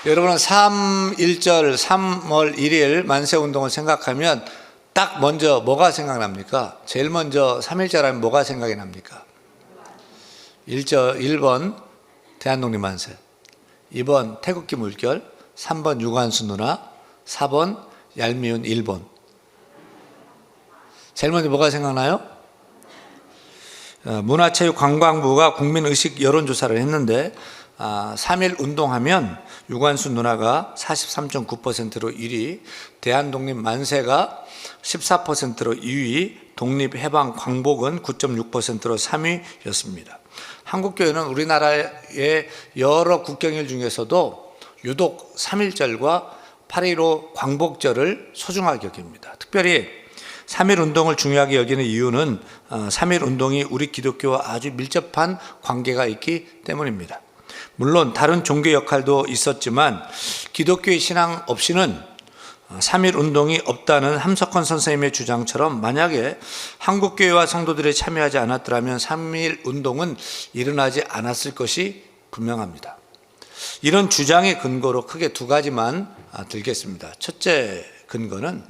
여러분은 3.1절 3월 1일 만세운동을 생각하면 딱 먼저 뭐가 생각납니까? 제일 먼저 3.1절 하면 뭐가 생각이 납니까? 1번 대한독립 만세, 2번 태극기 물결, 3번 유관순 누나, 4번 얄미운 일본. 제일 먼저 뭐가 생각나요? 문화체육관광부가 국민의식 여론조사를 했는데 3.1 운동하면 유관순 누나가 43.9%로 1위, 대한독립 만세가 14%로 2위, 독립해방광복은 9.6%로 3위였습니다. 한국교회는 우리나라의 여러 국경일 중에서도 유독 3.1절과 8.15 광복절을 소중하게 여깁니다. 특별히 3.1 운동을 중요하게 여기는 이유는 3.1 운동이 우리 기독교와 아주 밀접한 관계가 있기 때문입니다. 물론 다른 종교 역할도 있었지만 기독교의 신앙 없이는 3.1 운동이 없다는 함석헌 선생님의 주장처럼 만약에 한국교회와 성도들이 참여하지 않았더라면 3.1 운동은 일어나지 않았을 것이 분명합니다. 이런 주장의 근거로 크게 두 가지만 들겠습니다. 첫째 근거는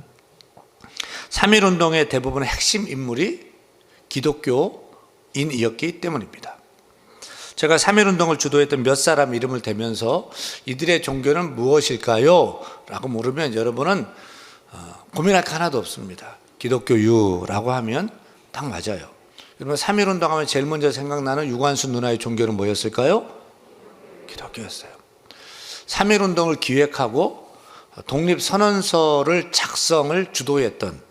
3.1 운동의 대부분의 핵심 인물이 기독교인이었기 때문입니다. 제가 3.1 운동을 주도했던 몇 사람 이름을 대면서 이들의 종교는 무엇일까요? 라고 물으면 여러분은 고민할 게 하나도 없습니다. 기독교유라고 하면 딱 맞아요. 여러분 3.1 운동하면 제일 먼저 생각나는 유관순 누나의 종교는 뭐였을까요? 기독교였어요. 3.1 운동을 기획하고 독립선언서를 작성을 주도했던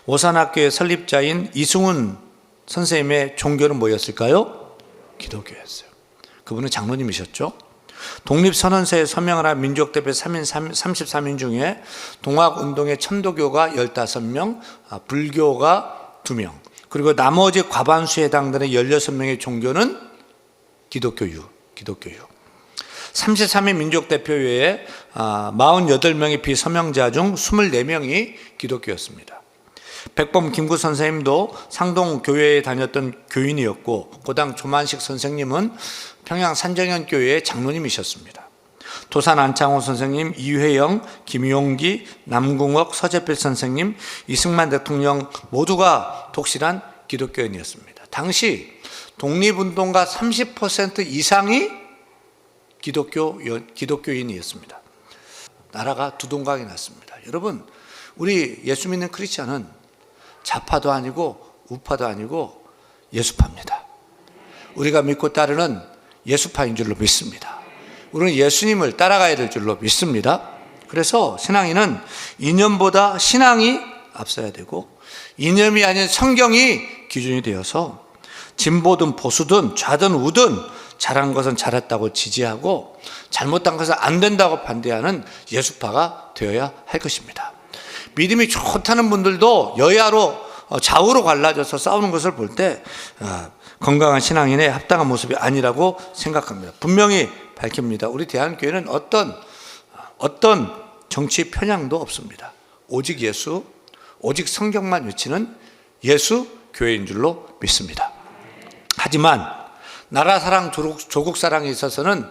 오산학교의 설립자인 이승훈 선생님의 종교는 뭐였을까요? 기독교였어요. 그분은 장로님이셨죠. 독립선언서에 서명을 한 민족대표 33인 중에 동학운동의 천도교가 15명, 불교가 2명, 그리고 나머지 과반수에 해당되는 16명의 종교는 기독교유. 33인 민족대표 외에 48명의 비서명자 중 24명이 기독교였습니다. 백범 김구 선생님도 상동교회에 다녔던 교인이었고 고당 조만식 선생님은 평양 산정현교회의 장로님이셨습니다. 도산 안창호 선생님, 이회영, 김용기, 남궁옥, 서재필 선생님, 이승만 대통령 모두가 독실한 기독교인이었습니다. 당시 독립운동가 30% 이상이 기독교인이었습니다. 나라가 두동강이 났습니다. 여러분, 우리 예수 믿는 크리스찬은 좌파도 아니고 우파도 아니고 예수파입니다. 우리가 믿고 따르는 예수파인 줄로 믿습니다. 우리는 예수님을 따라가야 될 줄로 믿습니다. 그래서 신앙인은 이념보다 신앙이 앞서야 되고 이념이 아닌 성경이 기준이 되어서 진보든 보수든 좌든 우든 잘한 것은 잘했다고 지지하고 잘못한 것은 안 된다고 반대하는 예수파가 되어야 할 것입니다. 믿음이 좋다는 분들도 여야로 좌우로 갈라져서 싸우는 것을 볼 때 건강한 신앙인의 합당한 모습이 아니라고 생각합니다. 분명히 밝힙니다. 우리 대한교회는 어떤 정치 편향도 없습니다. 오직 예수, 오직 성경만 외치는 예수 교회인 줄로 믿습니다. 하지만 나라 사랑, 조국 사랑에 있어서는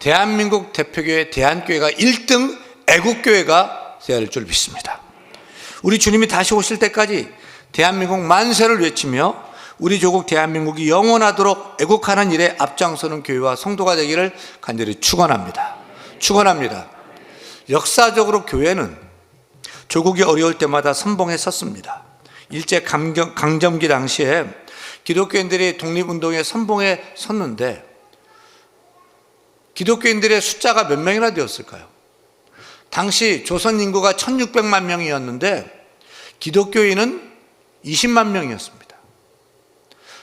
대한민국 대표교회 대한교회가 1등 애국교회가 되어야 할 줄 믿습니다. 우리 주님이 다시 오실 때까지 대한민국 만세를 외치며 우리 조국 대한민국이 영원하도록 애국하는 일에 앞장서는 교회와 성도가 되기를 간절히 축원합니다. 역사적으로 교회는 조국이 어려울 때마다 선봉에 섰습니다. 일제 강점기 당시에 기독교인들이 독립운동에 선봉에 섰는데 기독교인들의 숫자가 몇 명이나 되었을까요? 당시 조선 인구가 1600만 명이었는데 기독교인은 20만 명이었습니다.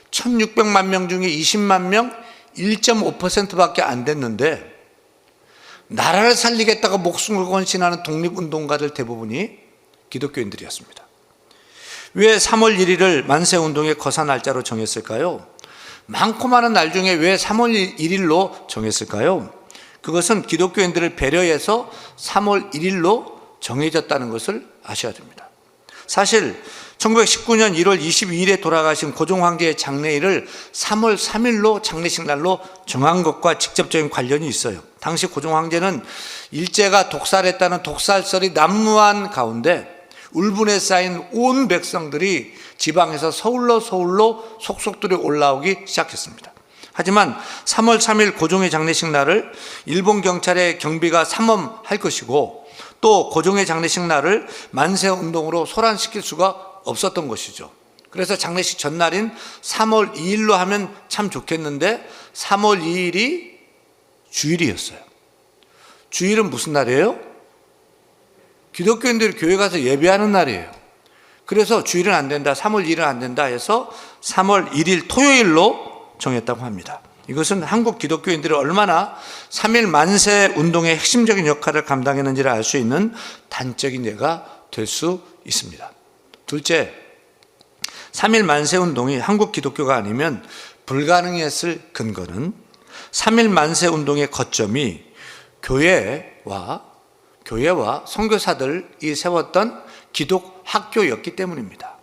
1600만 명 중에 20만 명, 1.5%밖에 안 됐는데 나라를 살리겠다고 목숨을 건신하는 독립운동가들 대부분이 기독교인들이었습니다. 왜 3월 1일을 만세운동의 거사 날짜로 정했을까요? 많고 많은 날 중에 왜 3월 1일로 정했을까요? 그것은 기독교인들을 배려해서 3월 1일로 정해졌다는 것을 아셔야 됩니다. 사실 1919년 1월 22일에 돌아가신 고종 황제의 장례일을 3월 3일로 장례식 날로 정한 것과 직접적인 관련이 있어요. 당시 고종 황제는 일제가 독살했다는 독살설이 난무한 가운데 울분에 쌓인 온 백성들이 지방에서 서울로 속속들이 올라오기 시작했습니다. 하지만 3월 3일 고종의 장례식 날을 일본 경찰의 경비가 삼엄할 것이고 또 고종의 장례식 날을 만세운동으로 소란시킬 수가 없었던 것이죠. 그래서 장례식 전날인 3월 2일로 하면 참 좋겠는데 3월 2일이 주일이었어요. 주일은 무슨 날이에요? 기독교인들이 교회 가서 예배하는 날이에요. 그래서 주일은 안 된다, 3월 2일은 안 된다 해서 3월 1일 토요일로 정했다고 합니다. 이것은 한국 기독교인들이 얼마나 3일 만세 운동의 핵심적인 역할을 감당했는지를 알 수 있는 단적인 예가 될 수 있습니다. 둘째, 3일 만세 운동이 한국 기독교가 아니면 불가능했을 근거는 3일 만세 운동의 거점이 교회와 선교사들이 세웠던 기독학교였기 때문입니다.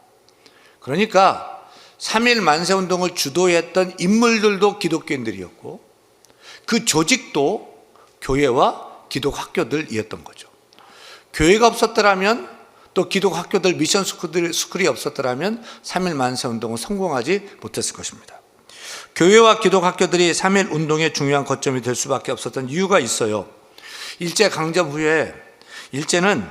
그러니까 3일 만세 운동을 주도했던 인물들도 기독교인들이었고 그 조직도 교회와 기독학교들이었던 거죠. 교회가 없었더라면 또 기독학교들 미션 스쿨이 없었더라면 3일 만세 운동은 성공하지 못했을 것입니다. 교회와 기독학교들이 3일 운동의 중요한 거점이 될 수밖에 없었던 이유가 있어요. 일제강점 후에 일제는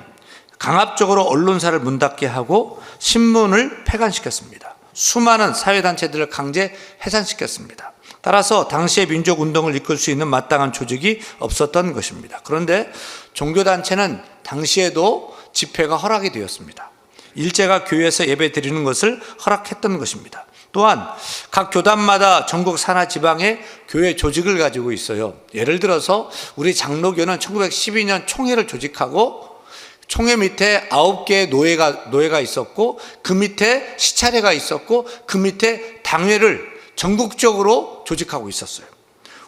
강압적으로 언론사를 문 닫게 하고 신문을 폐간시켰습니다. 수많은 사회단체들을 강제 해산시켰습니다. 따라서 당시의 민족운동을 이끌 수 있는 마땅한 조직이 없었던 것입니다. 그런데 종교단체는 당시에도 집회가 허락이 되었습니다. 일제가 교회에서 예배 드리는 것을 허락했던 것입니다. 또한 각 교단마다 전국 산하 지방에 교회 조직을 가지고 있어요. 예를 들어서 우리 장로교는 1912년 총회를 조직하고 총회 밑에 9개의 노예가 있었고 그 밑에 시차례가 있었고 그 밑에 당회를 전국적으로 조직하고 있었어요.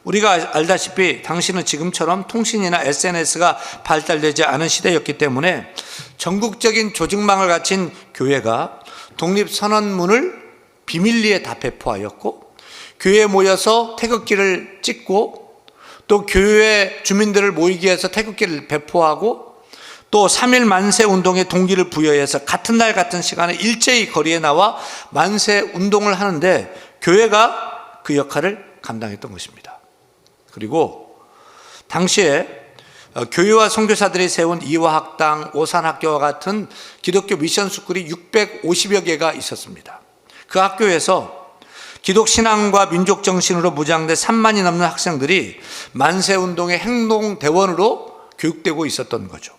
우리가 알다시피 당시는 지금처럼 통신이나 SNS가 발달되지 않은 시대였기 때문에 전국적인 조직망을 갖춘 교회가 독립선언문을 비밀리에 다 배포하였고 교회에 모여서 태극기를 찍고 또 교회 주민들을 모이게 해서 태극기를 배포하고 또 3일 만세 운동에 동기를 부여해서 같은 날 같은 시간에 일제히 거리에 나와 만세 운동을 하는데 교회가 그 역할을 감당했던 것입니다. 그리고 당시에 교회와 선교사들이 세운 이화학당, 오산학교와 같은 기독교 미션 스쿨이 650여 개가 있었습니다. 그 학교에서 기독신앙과 민족정신으로 무장된 3만이 넘는 학생들이 만세운동의 행동대원으로 교육되고 있었던 거죠.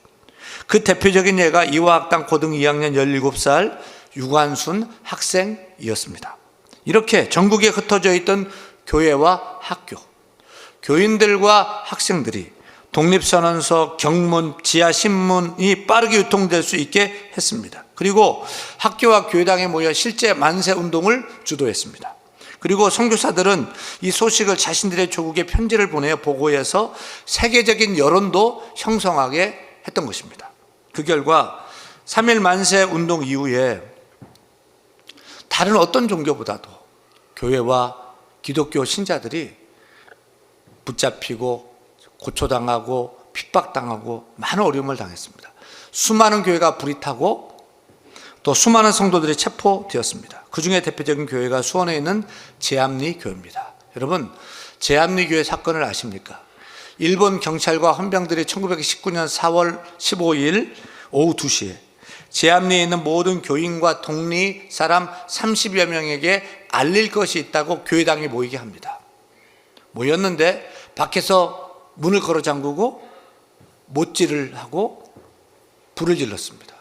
그 대표적인 예가 이화학당 고등 2학년 17살 유관순 학생이었습니다. 이렇게 전국에 흩어져 있던 교회와 학교, 교인들과 학생들이 독립선언서, 경문, 지하신문이 빠르게 유통될 수 있게 했습니다. 그리고 학교와 교회당에 모여 실제 만세운동을 주도했습니다. 그리고 선교사들은 이 소식을 자신들의 조국에 편지를 보내어 보고해서 세계적인 여론도 형성하게 했던 것입니다. 그 결과 3일 만세 운동 이후에 다른 어떤 종교보다도 교회와 기독교 신자들이 붙잡히고 고초당하고 핍박당하고 많은 어려움을 당했습니다. 수많은 교회가 불이 타고 또 수많은 성도들이 체포되었습니다. 그 중에 대표적인 교회가 수원에 있는 제암리 교회입니다. 여러분, 제암리 교회 사건을 아십니까? 일본 경찰과 헌병들이 1919년 4월 15일 오후 2시에 제암리에 있는 모든 교인과 독리 사람 30여 명에게 알릴 것이 있다고 교회당에 모이게 합니다. 모였는데 밖에서 문을 걸어 잠그고 못질을 하고 불을 질렀습니다.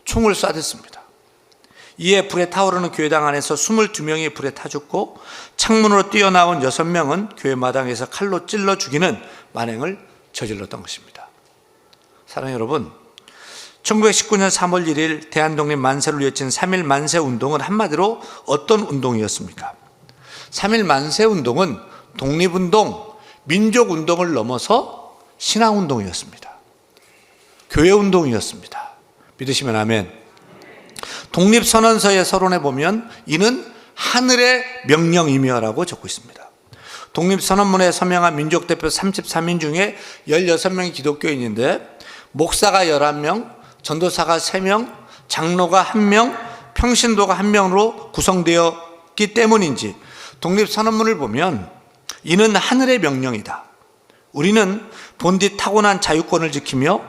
총을 쏴댔습니다. 이에 불에 타오르는 교회당 안에서 22명이 불에 타 죽고 창문으로 뛰어나온 6명은 교회 마당에서 칼로 찔러 죽이는 만행을 저질렀던 것입니다. 사랑하는 여러분, 1919년 3월 1일 대한독립 만세를 외친 3일 만세운동은 한마디로 어떤 운동이었습니까? 3일 만세운동은 독립운동, 민족운동을 넘어서 신앙운동이었습니다. 교회운동이었습니다. 믿으시면 아멘. 독립선언서의 서론에 보면 이는 하늘의 명령이며라고 적고 있습니다. 독립선언문에 서명한 민족대표 33인 중에 16명이 기독교인인데 목사가 11명, 전도사가 3명, 장로가 1명, 평신도가 1명으로 구성되었기 때문인지 독립선언문을 보면 이는 하늘의 명령이다. 우리는 본디 타고난 자유권을 지키며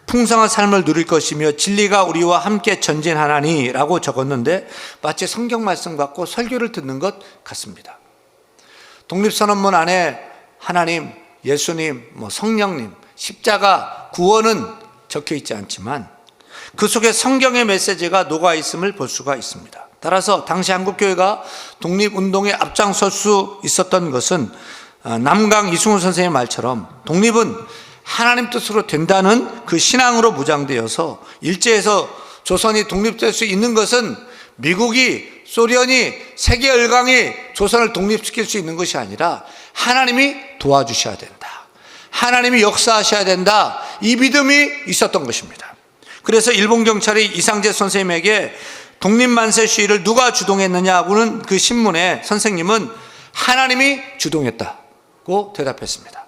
풍성한 삶을 누릴 것이며 진리가 우리와 함께 전진하나니 라고 적었는데 마치 성경 말씀 같고 설교를 듣는 것 같습니다. 독립선언문 안에 하나님, 예수님, 성령님, 십자가, 구원은 적혀 있지 않지만 그 속에 성경의 메시지가 녹아 있음을 볼 수가 있습니다. 따라서 당시 한국교회가 독립운동에 앞장설 수 있었던 것은 남강 이승훈 선생님의 말처럼 독립은 하나님 뜻으로 된다는 그 신앙으로 무장되어서 일제에서 조선이 독립될 수 있는 것은 미국이, 소련이, 세계 열강이 조선을 독립시킬 수 있는 것이 아니라 하나님이 도와주셔야 된다. 하나님이 역사하셔야 된다. 이 믿음이 있었던 것입니다. 그래서 일본 경찰이 이상재 선생님에게 독립만세 시위를 누가 주동했느냐고는 그 신문에 선생님은 하나님이 주동했다고 대답했습니다.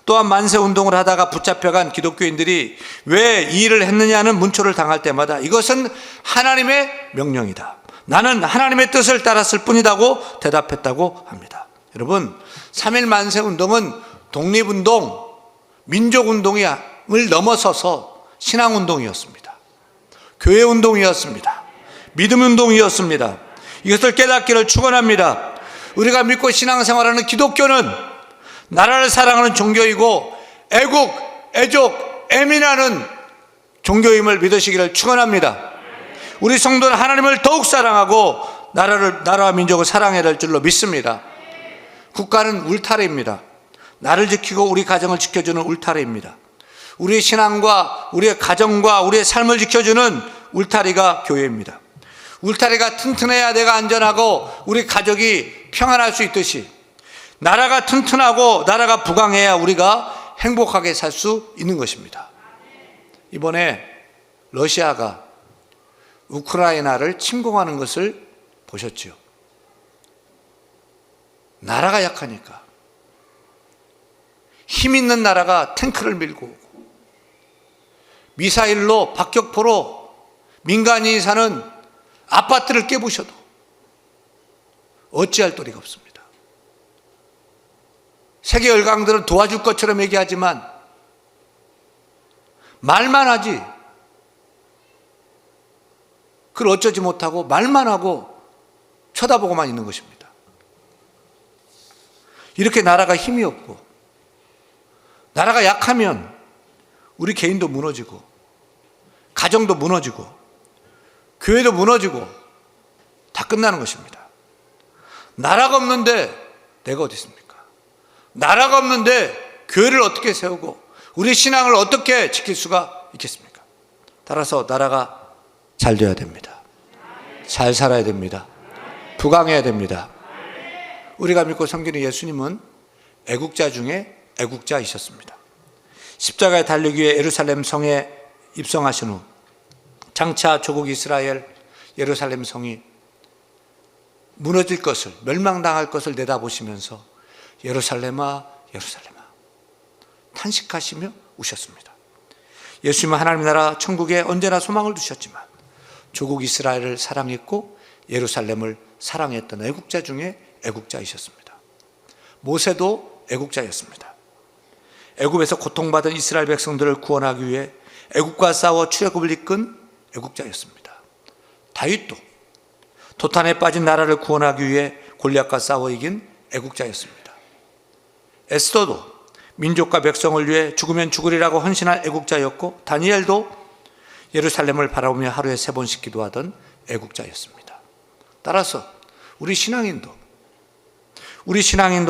또한 만세운동을 하다가 붙잡혀간 기독교인들이 왜 이 일을 했느냐는 문초를 당할 때마다 이것은 하나님의 명령이다. 나는 하나님의 뜻을 따랐을 뿐이라고 대답했다고 합니다. 여러분, 3.1 만세운동은 독립운동, 민족운동을 넘어서서 신앙운동이었습니다. 교회운동이었습니다. 믿음운동이었습니다. 이것을 깨닫기를 축원합니다. 우리가 믿고 신앙생활하는 기독교는 나라를 사랑하는 종교이고 애국, 애족, 애민하는 종교임을 믿으시기를 축원합니다. 우리 성도는 하나님을 더욱 사랑하고 나라와 민족을 사랑해야 할 줄로 믿습니다. 국가는 울타리입니다. 나를 지키고 우리 가정을 지켜주는 울타리입니다. 우리의 신앙과 우리의 가정과 우리의 삶을 지켜주는 울타리가 교회입니다. 울타리가 튼튼해야 내가 안전하고 우리 가족이 평안할 수 있듯이 나라가 튼튼하고 나라가 부강해야 우리가 행복하게 살 수 있는 것입니다. 이번에 러시아가 우크라이나를 침공하는 것을 보셨죠? 나라가 약하니까 힘 있는 나라가 탱크를 밀고 오고 미사일로 박격포로 민간인이 사는 아파트를 깨부셔도 어찌할 도리가 없습니다. 세계 열강들은 도와줄 것처럼 얘기하지만 말만 하지 그걸 어쩌지 못하고 말만 하고 쳐다보고만 있는 것입니다. 이렇게 나라가 힘이 없고 나라가 약하면 우리 개인도 무너지고 가정도 무너지고 교회도 무너지고 다 끝나는 것입니다. 나라가 없는데 내가 어디 있습니까? 나라가 없는데 교회를 어떻게 세우고 우리 신앙을 어떻게 지킬 수가 있겠습니까? 따라서 나라가 잘 돼야 됩니다. 잘 살아야 됩니다. 부강해야 됩니다. 우리가 믿고 섬기는 예수님은 애국자 중에 애국자이셨습니다. 십자가에 달리기 위해 예루살렘 성에 입성하신 후 장차 조국 이스라엘 예루살렘 성이 무너질 것을, 멸망당할 것을 내다보시면서 예루살렘아 예루살렘아 탄식하시며 우셨습니다. 예수님은 하나님 나라 천국에 언제나 소망을 두셨지만 조국 이스라엘을 사랑했고 예루살렘을 사랑했던 애국자 중에 애국자이셨습니다. 모세도 애국자였습니다. 애굽에서 고통받은 이스라엘 백성들을 구원하기 위해 애국과 싸워 출애굽을 이끈 애국자였습니다. 다윗도 도탄에 빠진 나라를 구원하기 위해 골리앗과 싸워 이긴 애국자였습니다. 에스더도 민족과 백성을 위해 죽으면 죽으리라고 헌신한 애국자였고 다니엘도 예루살렘을 바라보며 하루에 3번씩 기도하던 애국자였습니다. 따라서 우리 신앙인도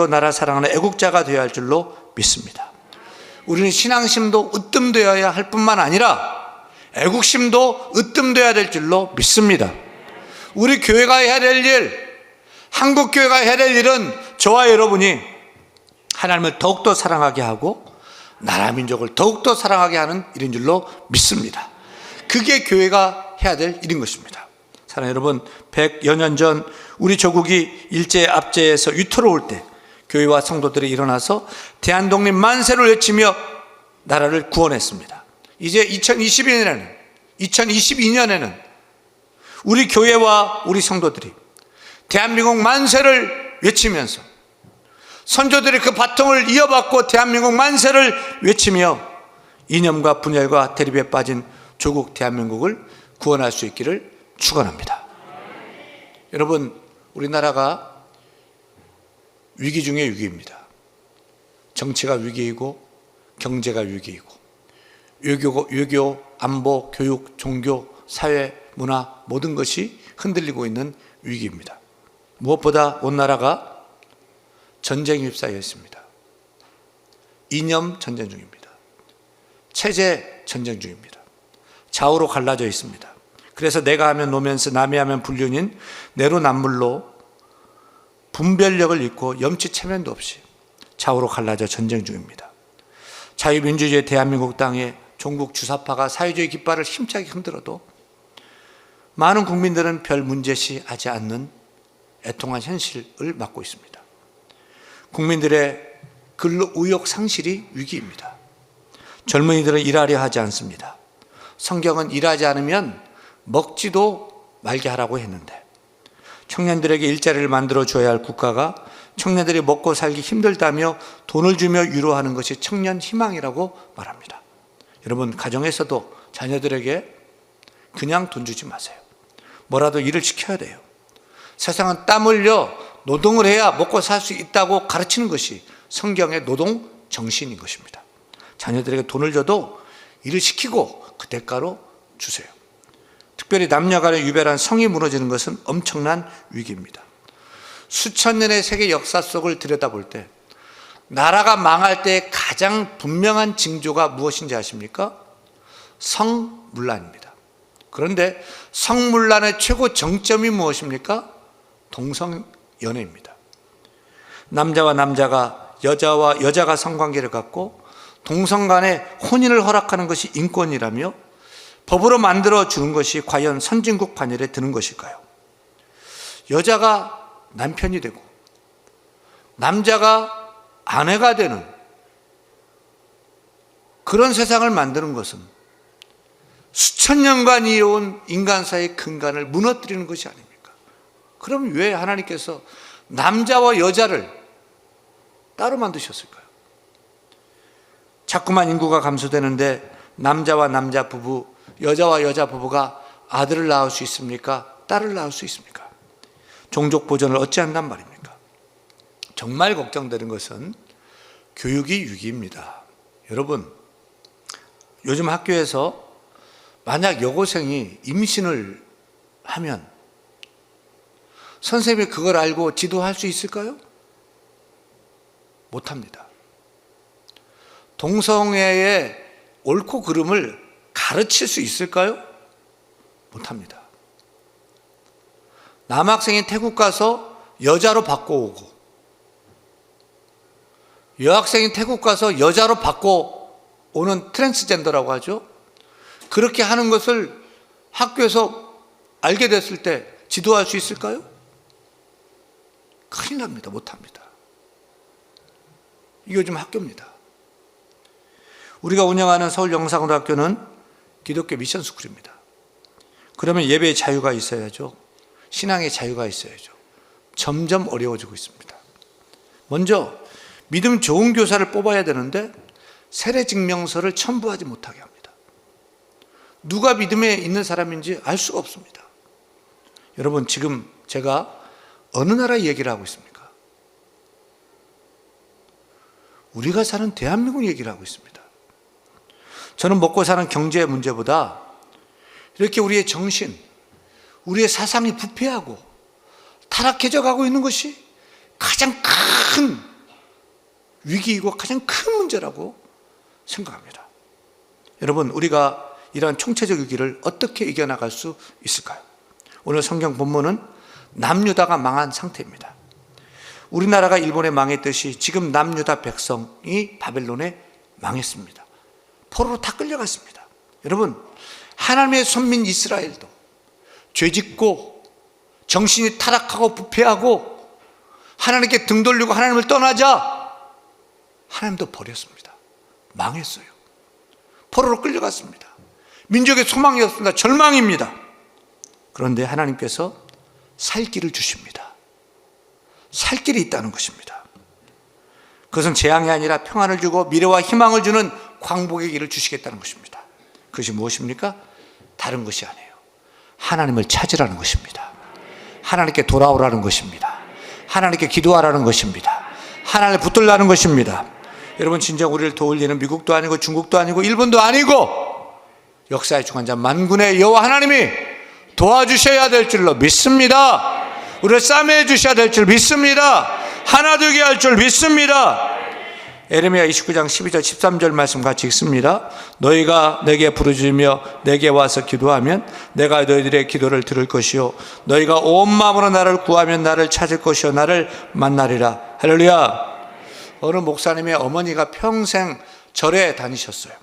나라 사랑하는 애국자가 되어야 할 줄로 믿습니다. 우리는 신앙심도 으뜸되어야 할 뿐만 아니라 애국심도 으뜸되어야 될 줄로 믿습니다. 우리 교회가 해야 될 일, 한국교회가 해야 될 일은 저와 여러분이 하나님을 더욱더 사랑하게 하고 나라 민족을 더욱더 사랑하게 하는 일인 줄로 믿습니다. 그게 교회가 해야 될 일인 것입니다. 사랑하는 여러분, 100여 년 전 우리 조국이 일제 압제에서 위태로울 때 교회와 성도들이 일어나서 대한독립 만세를 외치며 나라를 구원했습니다. 이제 2022년에는 우리 교회와 우리 성도들이 대한민국 만세를 외치면서 선조들이 그 바통을 이어받고 대한민국 만세를 외치며 이념과 분열과 대립에 빠진 조국 대한민국을 구원할 수 있기를 축원합니다. 여러분, 우리나라가 위기 중에 위기입니다. 정치가 위기이고 경제가 위기이고 외교, 안보, 교육, 종교, 사회, 문화 모든 것이 흔들리고 있는 위기입니다. 무엇보다 온 나라가 전쟁에 휩싸여 있습니다. 이념 전쟁 중입니다. 체제 전쟁 중입니다. 좌우로 갈라져 있습니다. 그래서 내가 하면 노면서 남이 하면 불륜인 내로남불로 분별력을 잃고 염치체면도 없이 좌우로 갈라져 전쟁 중입니다. 자유민주주의 대한민국 땅에 종북 주사파가 사회주의 깃발을 힘차게 흔들어도 많은 국민들은 별 문제시하지 않는 애통한 현실을 맞고 있습니다. 국민들의 근로 의욕 상실이 위기입니다. 젊은이들은 일하려 하지 않습니다. 성경은 일하지 않으면 먹지도 말게 하라고 했는데 청년들에게 일자리를 만들어 줘야 할 국가가 청년들이 먹고 살기 힘들다며 돈을 주며 위로하는 것이 청년 희망이라고 말합니다. 여러분, 가정에서도 자녀들에게 그냥 돈 주지 마세요. 뭐라도 일을 시켜야 돼요. 세상은 땀 흘려 노동을 해야 먹고 살 수 있다고 가르치는 것이 성경의 노동 정신인 것입니다. 자녀들에게 돈을 줘도 일을 시키고 그 대가로 주세요. 특별히 남녀 간의 유별한 성이 무너지는 것은 엄청난 위기입니다. 수천 년의 세계 역사 속을 들여다볼 때 나라가 망할 때 가장 분명한 징조가 무엇인지 아십니까? 성문란입니다. 그런데 성문란의 최고 정점이 무엇입니까? 동성연애입니다. 남자와 남자가, 여자와 여자가 성관계를 갖고 동성 간의 혼인을 허락하는 것이 인권이라며 법으로 만들어 주는 것이 과연 선진국 반열에 드는 것일까요? 여자가 남편이 되고 남자가 아내가 되는 그런 세상을 만드는 것은 수천 년간 이어온 인간사의 근간을 무너뜨리는 것이 아닙니까? 그럼 왜 하나님께서 남자와 여자를 따로 만드셨을까요? 자꾸만 인구가 감소되는데 남자와 남자 부부, 여자와 여자 부부가 아들을 낳을 수 있습니까? 딸을 낳을 수 있습니까? 종족 보존을 어찌한단 말입니까? 정말 걱정되는 것은 교육이 위기입니다. 여러분, 요즘 학교에서 만약 여고생이 임신을 하면 선생님이 그걸 알고 지도할 수 있을까요? 못합니다. 동성애의 옳고 그름을 가르칠 수 있을까요? 못합니다. 남학생이 태국 가서 여자로 바꿔오고 여학생이 태국 가서 여자로 바꿔오는 트랜스젠더라고 하죠. 그렇게 하는 것을 학교에서 알게 됐을 때 지도할 수 있을까요? 큰일 납니다. 못합니다. 이게 요즘 학교입니다. 우리가 운영하는 서울영상고등학교는 기독교 미션스쿨입니다. 그러면 예배의 자유가 있어야죠. 신앙의 자유가 있어야죠. 점점 어려워지고 있습니다. 먼저 믿음 좋은 교사를 뽑아야 되는데 세례증명서를 첨부하지 못하게 합니다. 누가 믿음에 있는 사람인지 알 수가 없습니다. 여러분, 지금 제가 어느 나라 얘기를 하고 있습니까? 우리가 사는 대한민국 얘기를 하고 있습니다. 저는 먹고 사는 경제 문제보다 이렇게 우리의 정신, 우리의 사상이 부패하고 타락해져 가고 있는 것이 가장 큰 위기이고 가장 큰 문제라고 생각합니다. 여러분, 우리가 이러한 총체적 위기를 어떻게 이겨나갈 수 있을까요? 오늘 성경 본문은 남유다가 망한 상태입니다. 우리나라가 일본에 망했듯이 지금 남유다 백성이 바벨론에 망했습니다. 포로로 다 끌려갔습니다. 여러분, 하나님의 선민 이스라엘도 죄짓고 정신이 타락하고 부패하고 하나님께 등 돌리고 하나님을 떠나자 하나님도 버렸습니다. 망했어요. 포로로 끌려갔습니다. 민족의 소망이 없습니다. 절망입니다. 그런데 하나님께서 살 길을 주십니다. 살 길이 있다는 것입니다. 그것은 재앙이 아니라 평안을 주고 미래와 희망을 주는 광복의 길을 주시겠다는 것입니다. 그것이 무엇입니까? 다른 것이 아니에요. 하나님을 찾으라는 것입니다. 하나님께 돌아오라는 것입니다. 하나님께 기도하라는 것입니다. 하나님을 붙들라는 것입니다. 여러분, 진정 우리를 도울리는 미국도 아니고 중국도 아니고 일본도 아니고 역사의 중환자 만군의 여호와 하나님이 도와주셔야 될 줄로 믿습니다. 우리를 싸매해 주셔야 될 줄 믿습니다. 하나 되게 할 줄 믿습니다. 에레미야 29장 12절 13절 말씀 같이 읽습니다. 너희가 내게 부르짖으며 내게 와서 기도하면 내가 너희들의 기도를 들을 것이요 너희가 온 마음으로 나를 구하면 나를 찾을 것이요 나를 만나리라. 할렐루야. 어느 목사님의 어머니가 평생 절에 다니셨어요.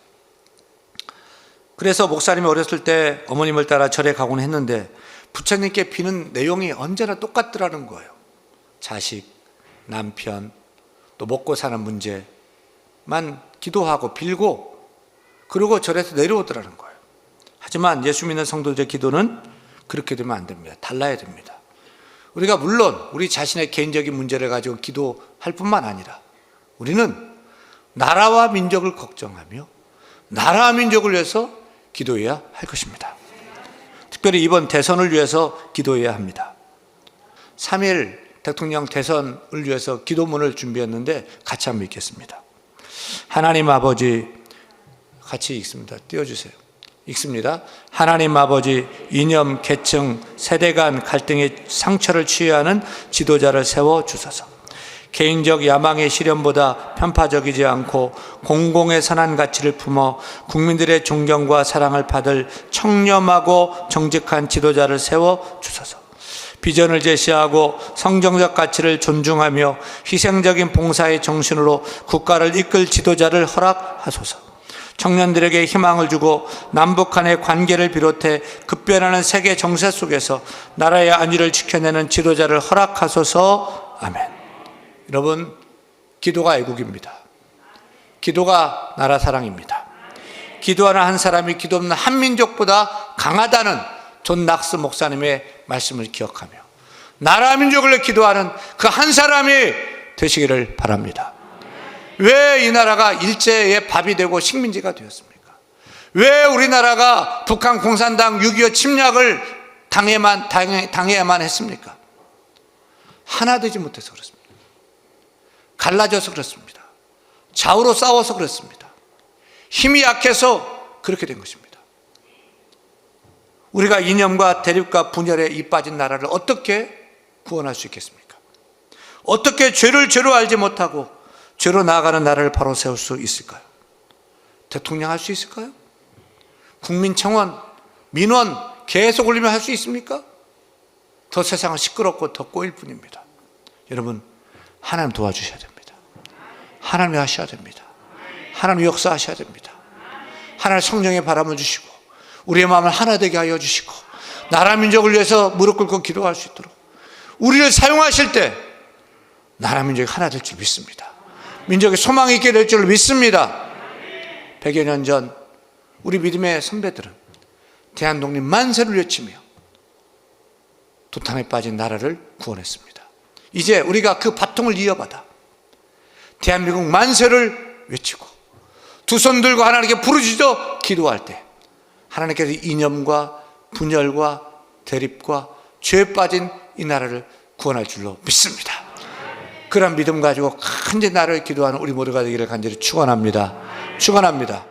그래서 목사님이 어렸을 때 어머님을 따라 절에 가곤 했는데 부처님께 비는 내용이 언제나 똑같더라는 거예요. 자식, 남편, 또 먹고 사는 문제만 기도하고 빌고 그리고 절에서 내려오더라는 거예요. 하지만 예수 믿는 성도들의 기도는 그렇게 되면 안 됩니다. 달라야 됩니다. 우리가 물론 우리 자신의 개인적인 문제를 가지고 기도할 뿐만 아니라 우리는 나라와 민족을 걱정하며 나라와 민족을 위해서 기도해야 할 것입니다. 특별히 이번 대선을 위해서 기도해야 합니다. 3일 대통령 대선을 위해서 기도문을 준비했는데 같이 한번 읽겠습니다. 하나님 아버지, 같이 읽습니다. 띄워주세요. 읽습니다. 하나님 아버지, 이념, 계층, 세대 간 갈등의 상처를 치유하는 지도자를 세워주소서. 개인적 야망의 실현보다 편파적이지 않고 공공의 선한 가치를 품어 국민들의 존경과 사랑을 받을 청렴하고 정직한 지도자를 세워주소서. 비전을 제시하고 성경적 가치를 존중하며 희생적인 봉사의 정신으로 국가를 이끌 지도자를 허락하소서. 청년들에게 희망을 주고 남북 간의 관계를 비롯해 급변하는 세계 정세 속에서 나라의 안위를 지켜내는 지도자를 허락하소서. 아멘. 여러분, 기도가 애국입니다. 기도가 나라 사랑입니다. 기도하는 한 사람이 기도 없는 한 민족보다 강하다는 존 낙스 목사님의 말씀을 기억하며 나라 민족을 위해 기도하는 그 한 사람이 되시기를 바랍니다. 왜 이 나라가 일제의 밥이 되고 식민지가 되었습니까? 왜 우리나라가 북한 공산당 6.25 침략을 당해야만 했습니까? 하나 되지 못해서 그렇습니다. 갈라져서 그렇습니다. 좌우로 싸워서 그렇습니다. 힘이 약해서 그렇게 된 것입니다. 우리가 이념과 대립과 분열에 이 빠진 나라를 어떻게 구원할 수 있겠습니까? 어떻게 죄를 죄로 알지 못하고 죄로 나아가는 나라를 바로 세울 수 있을까요? 대통령 할 수 있을까요? 국민청원, 민원 계속 올리면 할 수 있습니까? 더 세상은 시끄럽고 더 꼬일 뿐입니다. 여러분, 하나님 도와주셔야 됩니다. 하나님이 하셔야 됩니다. 하나님 역사하셔야 됩니다. 하나님 성령의 바람을 주시고 우리의 마음을 하나 되게 하여 주시고 나라 민족을 위해서 무릎 꿇고 기도할 수 있도록 우리를 사용하실 때 나라 민족이 하나 될 줄 믿습니다. 민족의 소망이 있게 될 줄 믿습니다. 100여 년 전 우리 믿음의 선배들은 대한독립 만세를 외치며 도탄에 빠진 나라를 구원했습니다. 이제 우리가 그 바통을 이어받아 대한민국 만세를 외치고 두 손 들고 하나님께 부르짖어 기도할 때 하나님께서 이념과 분열과 대립과 죄에 빠진 이 나라를 구원할 줄로 믿습니다. 그런 믿음 가지고 간절히 나라를 기도하는 우리 모두가 되기를 간절히 축원합니다. 축원합니다.